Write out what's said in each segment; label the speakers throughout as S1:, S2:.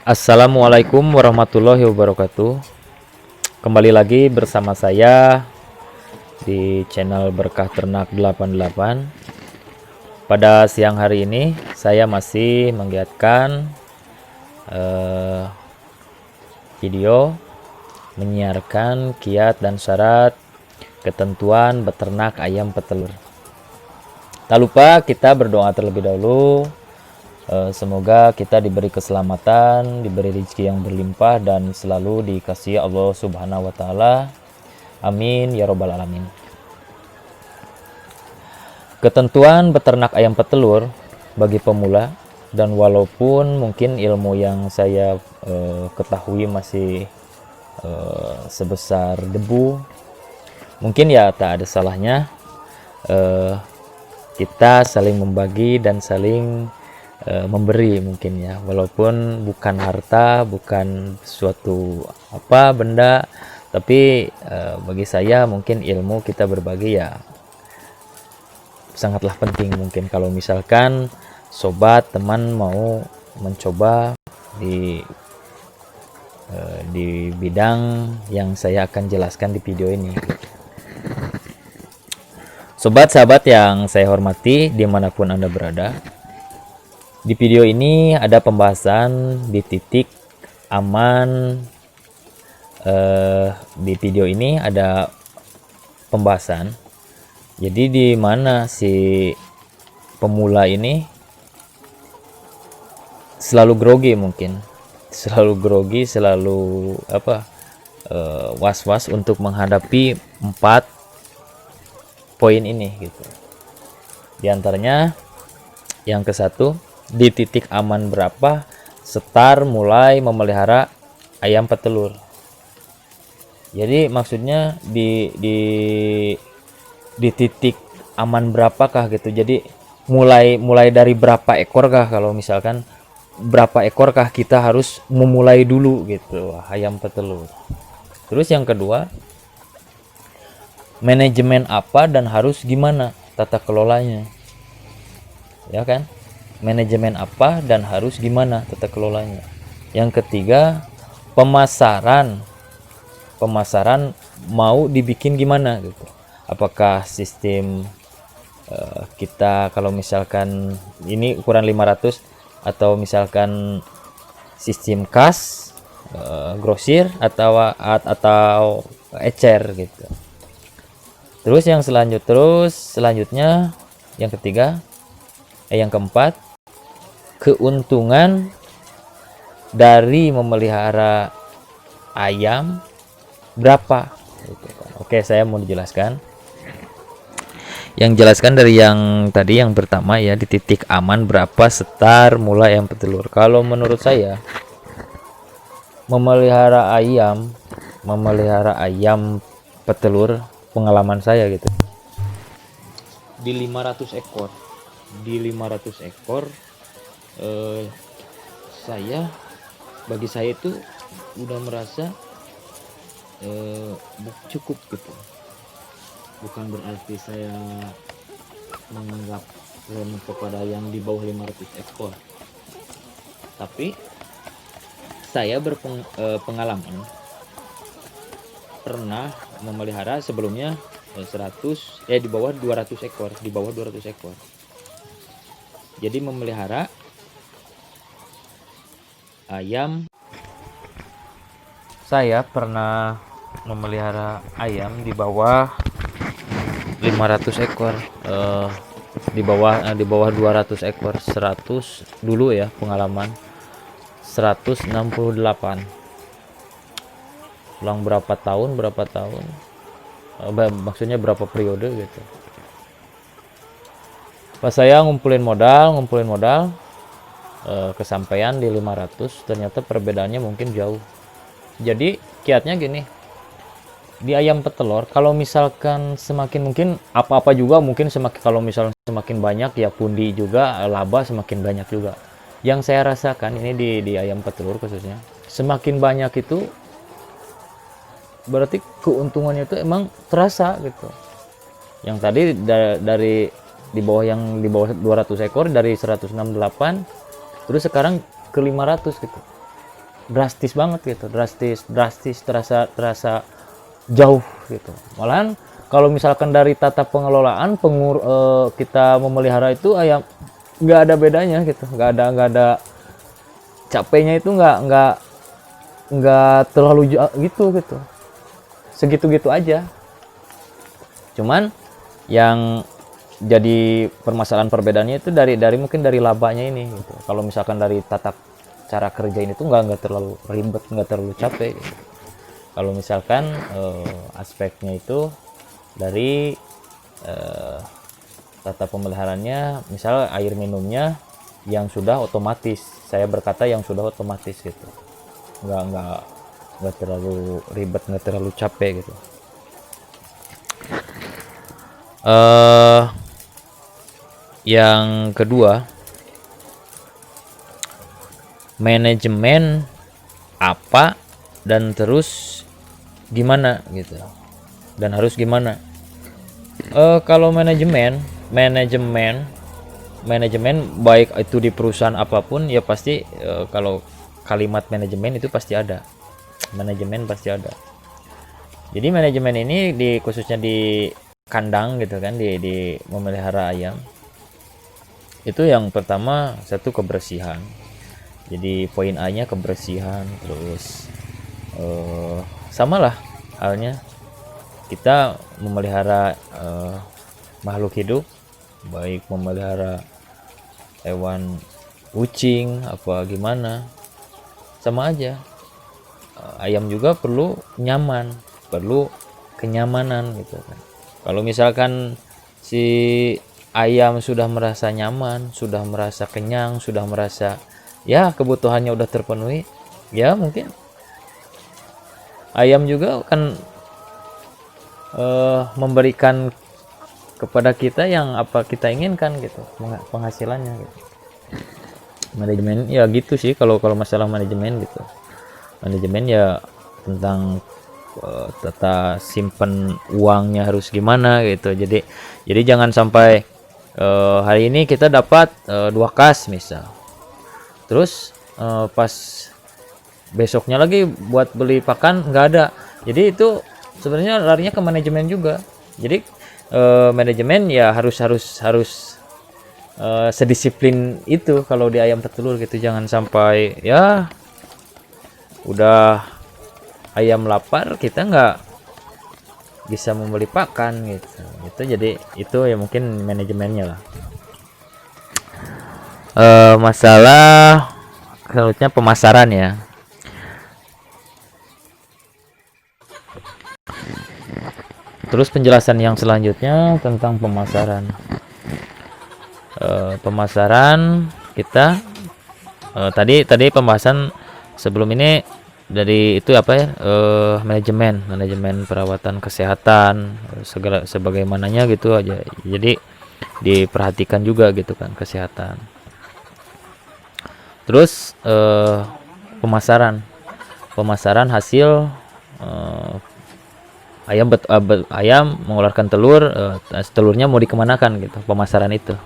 S1: Assalamualaikum warahmatullahi wabarakatuh. Kembali lagi bersama saya di channel Berkah Ternak 88. Pada siang hari ini saya masih menggiatkan video menyiarkan kiat dan syarat ketentuan beternak ayam petelur. Tak lupa kita berdoa terlebih dahulu. Semoga kita diberi keselamatan, diberi rezeki yang berlimpah, dan selalu dikasihi Allah Subhanahu wa Ta'ala. Amin ya Robbal 'Alamin. Ketentuan beternak ayam petelur bagi pemula, dan walaupun mungkin ilmu yang saya ketahui masih sebesar debu, mungkin ya tak ada salahnya kita saling membagi dan saling memberi mungkin ya, walaupun bukan harta, bukan suatu benda, tapi bagi saya mungkin ilmu kita berbagi ya sangatlah penting. Mungkin kalau misalkan sobat teman mau mencoba di bidang yang saya akan jelaskan di video ini. Sobat sahabat yang saya hormati dimanapun Anda berada, di video ini ada pembahasan di titik aman. Di video ini ada pembahasan, jadi di mana si pemula ini selalu grogi, mungkin selalu grogi, selalu was-was untuk menghadapi 4 poin ini gitu. Di antaranya yang ke-1, di titik aman berapa start mulai memelihara ayam petelur. Jadi maksudnya di titik aman berapakah gitu. Jadi mulai dari berapa ekorkah, kalau misalkan berapa ekorkah kita harus memulai dulu gitu ayam petelur. Terus yang kedua, manajemen apa dan harus gimana tata kelolanya, ya kan? Manajemen apa dan harus gimana tata kelolanya. Yang ketiga, pemasaran mau dibikin gimana gitu. Apakah sistem kita kalau misalkan ini ukuran 500, atau misalkan sistem kas, grosir, atau ecer gitu. Terus yang selanjutnya yang ketiga, yang keempat, keuntungan dari memelihara ayam berapa gitu kan. Oke, saya mau dijelaskan. Yang jelaskan dari yang tadi, yang pertama ya, di titik aman berapa start mulai ayam petelur. Kalau menurut saya memelihara ayam petelur, pengalaman saya gitu, di 500 ekor bagi saya itu udah merasa cukup gitu. Bukan berarti saya menganggap remeh kepada yang di bawah 500 ekor, tapi saya berpengalaman pernah memelihara sebelumnya 100 di bawah 200 ekor, jadi memelihara ayam. Saya pernah memelihara ayam di bawah 500 ekor, di bawah 200 ekor, 100 dulu ya, pengalaman 168. Ulang berapa tahun, maksudnya berapa periode gitu. Pas saya ngumpulin modal, kesampaian di 500, ternyata perbedaannya mungkin jauh. Jadi kiatnya gini, di ayam petelur kalau misalkan semakin, mungkin apa-apa juga mungkin semakin, kalau misalnya semakin banyak ya pundi juga, laba semakin banyak juga. Yang saya rasakan ini di ayam petelur khususnya, semakin banyak itu berarti keuntungannya itu emang terasa gitu. Yang tadi dari di bawah 200 ekor, dari 168 terus sekarang ke 500 gitu. drastis banget gitu, drastis terasa jauh gitu. Malahan kalau misalkan dari tata pengelolaan kita memelihara itu ayam, nggak ada bedanya gitu, nggak ada capeknya, itu nggak terlalu gitu, segitu-gitu aja. Cuman yang jadi permasalahan perbedaannya itu dari mungkin dari labanya ini gitu. Kalau misalkan dari tata cara kerja ini tuh nggak terlalu ribet, nggak terlalu capek gitu. Kalau misalkan aspeknya itu dari tata pemeliharaannya, misal air minumnya yang sudah otomatis, saya berkata yang sudah otomatis gitu, nggak terlalu ribet, nggak terlalu capek gitu. Yang kedua, manajemen apa dan terus gimana gitu, dan harus gimana. Kalau manajemen baik itu di perusahaan apapun ya pasti, kalau kalimat manajemen itu pasti ada, manajemen pasti ada. Jadi manajemen ini khususnya di kandang gitu kan, di memelihara ayam itu yang pertama satu kebersihan. Jadi poin A nya kebersihan. Terus samalah halnya kita memelihara makhluk hidup, baik memelihara hewan kucing apa gimana, sama aja. Ayam juga perlu nyaman, perlu kenyamanan gitu kan. Kalau misalkan si ayam sudah merasa nyaman, sudah merasa kenyang, sudah merasa ya kebutuhannya udah terpenuhi, ya mungkin ayam juga akan memberikan kepada kita yang apa kita inginkan gitu, penghasilannya gitu. Manajemen ya gitu sih, kalau masalah manajemen gitu. Manajemen ya tentang tata simpen uangnya harus gimana gitu. Jadi jangan sampai hari ini kita dapat 2 kas misal, terus pas besoknya lagi buat beli pakan nggak ada. Jadi itu sebenarnya larinya ke manajemen juga. Jadi manajemen ya harus sedisiplin itu kalau di ayam petelur gitu. Jangan sampai ya udah ayam lapar kita nggak bisa membeli pakan gitu. Jadi itu ya mungkin manajemennya lah. Masalah selanjutnya pemasaran ya. Terus penjelasan yang selanjutnya tentang pemasaran. Pemasaran kita tadi pembahasan sebelum ini dari itu apa ya, manajemen perawatan kesehatan segala sebagaimananya gitu aja. Jadi diperhatikan juga gitu kan kesehatan. Terus pemasaran hasil ayam mengeluarkan telur, telurnya mau dikemanakan gitu, pemasaran itu.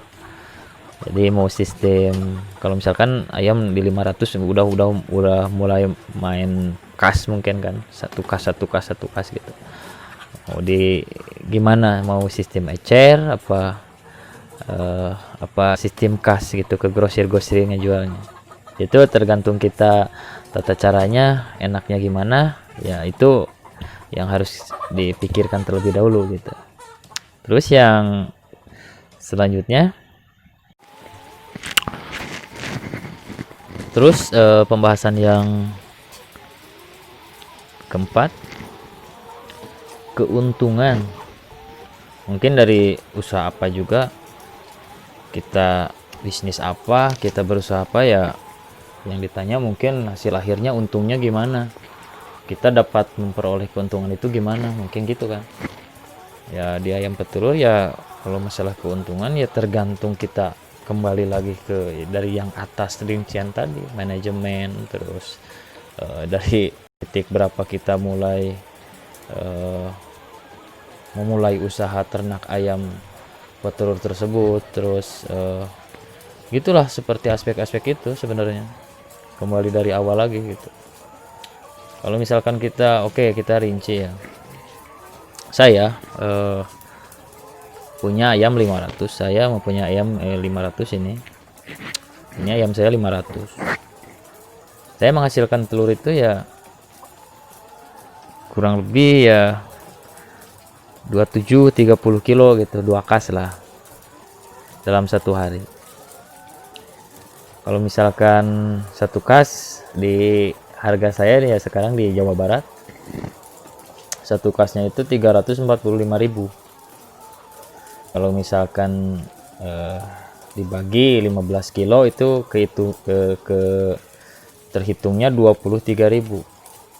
S1: Jadi mau sistem, kalau misalkan ayam di 500 udah mulai main kas mungkin kan, satu kas gitu. Mau di gimana, mau sistem ecer apa sistem kas gitu, ke grosir-grosirnya jualnya. Itu tergantung kita tata caranya enaknya gimana ya, itu yang harus dipikirkan terlebih dahulu gitu. Terus yang selanjutnya, pembahasan yang keempat, keuntungan. Mungkin dari usaha apa juga, kita bisnis apa, kita berusaha apa ya, yang ditanya mungkin hasil akhirnya untungnya gimana, kita dapat memperoleh keuntungan itu gimana, mungkin gitu kan ya. Di ayam petelur ya kalau masalah keuntungan ya tergantung kita kembali lagi ke dari yang atas rincian tadi, manajemen. Terus dari titik berapa kita memulai usaha ternak ayam petelur tersebut. Terus gitulah, seperti aspek-aspek itu sebenarnya, kembali dari awal lagi gitu. Kalau misalkan kita kita rinci ya. Saya punya ayam 500, saya mempunyai ayam 500 ini. Ini ayam saya 500. Saya menghasilkan telur itu ya kurang lebih ya 27-30 kilo gitu, 2 kas lah dalam satu hari. Kalau misalkan 1 kas di harga saya nih ya sekarang di Jawa Barat, 1 kasnya itu 345.000. Kalau misalkan dibagi 15 kilo itu terhitungnya 23.000.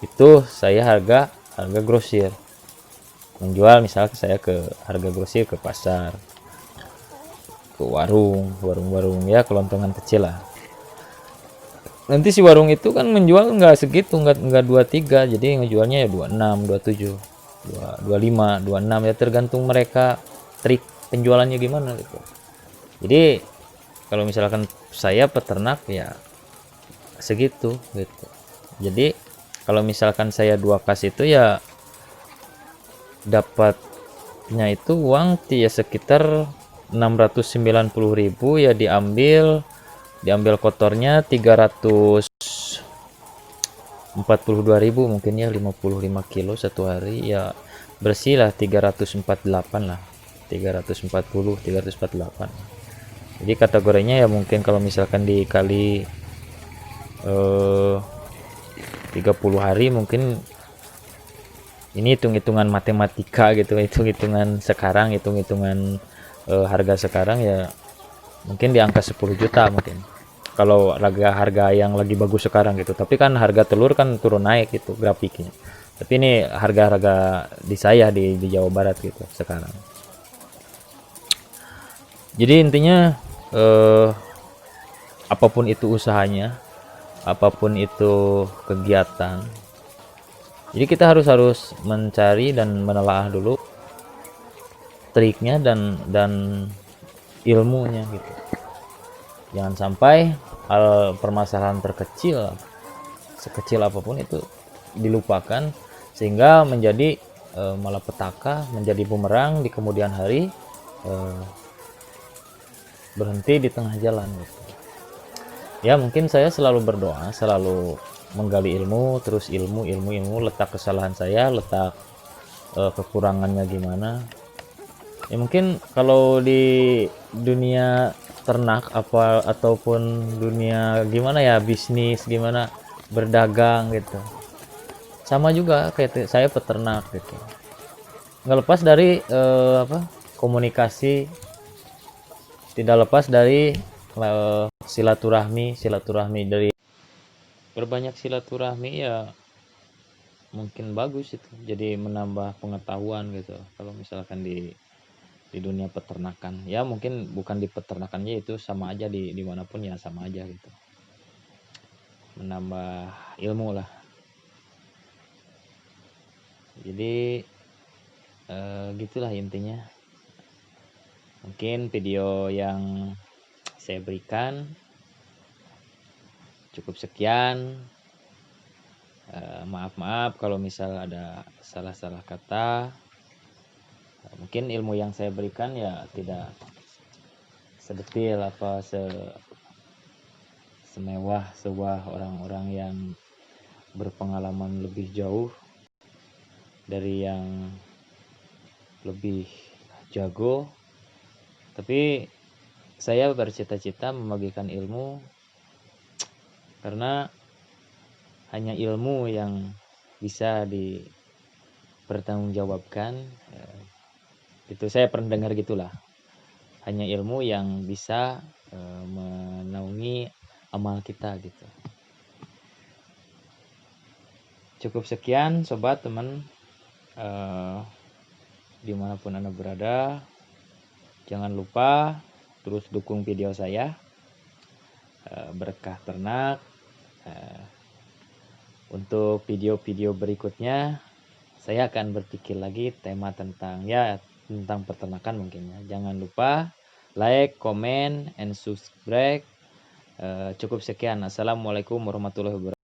S1: Itu saya harga grosir. Menjual misalnya saya ke harga grosir ke pasar, ke warung ya, kelontongan kecil lah. Nanti si warung itu kan menjual nggak segitu, nggak 23, jadi ngejualnya ya 26, 27, 25, 26 ya, tergantung mereka trik penjualannya gimana gitu. Jadi kalau misalkan saya peternak ya segitu gitu. Jadi kalau misalkan saya 2 kas itu ya dapatnya itu uang ya sekitar 690.000 ya, diambil kotornya 342.000 mungkin ya, 55 kilo satu hari ya, bersih lah 348 lah, 348. Jadi kategorinya ya mungkin kalau misalkan dikali 30 hari mungkin ini hitung-hitungan matematika gitu, hitung-hitungan sekarang, hitung-hitungan harga sekarang ya mungkin di angka 10 juta mungkin kalau harga yang lagi bagus sekarang gitu. Tapi kan harga telur kan turun naik gitu grafiknya, tapi ini harga-harga di saya di Jawa Barat gitu sekarang. Jadi intinya apapun itu usahanya, apapun itu kegiatan, jadi kita harus mencari dan menelaah dulu triknya dan ilmunya gitu. Jangan sampai hal permasalahan terkecil, sekecil apapun itu dilupakan sehingga menjadi malapetaka, menjadi bumerang di kemudian hari, berhenti di tengah jalan gitu. Ya mungkin saya selalu berdoa, selalu menggali ilmu, terus ilmu, letak kesalahan saya, letak kekurangannya gimana. Ya mungkin kalau di dunia ternak ataupun dunia gimana ya, bisnis gimana, berdagang gitu, sama juga kayak saya peternak gitu, nggak lepas dari komunikasi, tidak lepas dari silaturahmi dari berbanyak silaturahmi ya, mungkin bagus itu, jadi menambah pengetahuan gitu. Kalau misalkan di dunia peternakan ya, mungkin bukan di peternakannya, itu sama aja dimanapun ya sama aja gitu, menambah ilmu lah. Jadi gitulah intinya. Mungkin video yang saya berikan cukup sekian. Maaf kalau misal ada salah-salah kata. Mungkin ilmu yang saya berikan ya tidak sedetil semewah orang-orang yang berpengalaman lebih jauh, dari yang lebih jago. Tapi saya bercita-cita membagikan ilmu karena hanya ilmu yang bisa dipertanggungjawabkan. Itu saya pernah dengar gitulah, hanya ilmu yang bisa menaungi amal kita gitu. Cukup sekian sobat, teman, dimanapun Anda berada, jangan lupa terus dukung video saya, Berkah Ternak. Untuk video-video berikutnya saya akan berpikir lagi tema tentang peternakan mungkin ya. Jangan lupa like, comment, and subscribe. Cukup sekian. Assalamualaikum warahmatullahi wabarakatuh.